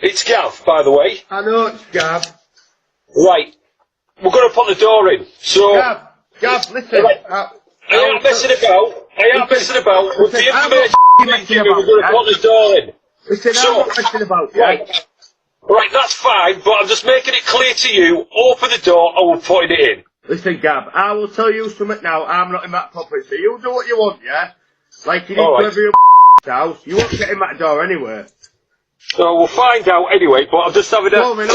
It's Gav, by the way. I know it's Gav. Right. We're going to put the door in, so... Gav, listen. Right. I ain't messing about. With the information you're giving me, we're going to put the door in. Listen, I'm not messing about, Right, that's fine, but I'm just making it clear to you, open the door and we're putting it in. Listen, Gav, I will tell you something now. I'm not in that property, so you do what you want, yeah? Like you did to every house. You won't get in that door anyway. So we'll find out anyway, but I'm just having a... Go on, then.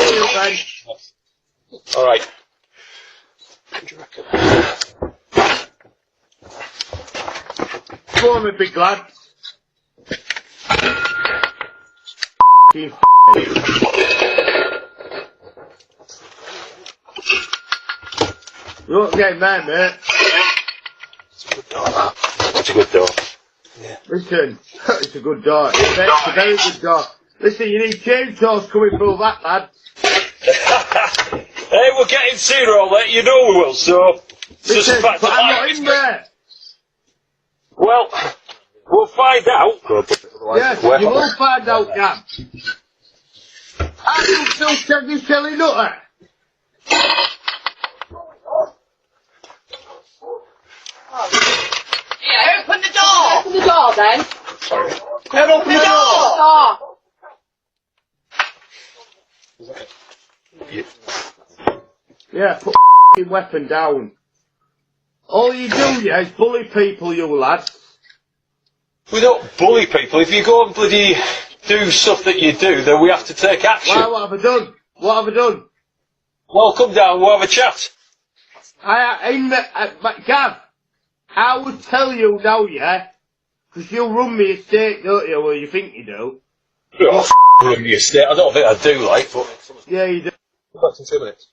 Alright. What do you reckon? Go on, my big lad. You won't get in there, mate. It's a good door. Yeah. Listen, it's a good door. It's a very good door. Listen, you need chainsaws coming through that, lad. Hey, we're getting sooner or later, you know we will, so... Listen, but I'm not in there. Well, we'll find out. Yes, you will find out, Gav. Are you still checking silly nutter? Yeah, open the door! Open the door then. Sorry. Open the door! Yeah, put your weapon down. All you do, yeah, is bully people, you lads. We don't bully people. If you go and bloody do stuff that you do, then we have to take action. Why, what have I done? What have I done? Well, come down, we'll have a chat. Gav, I would tell you now, yeah? Because you run me estate, don't you? Well, you think you do. Oh, run the estate. I don't think I do, like, but... Yeah, you do. Back in 2 minutes.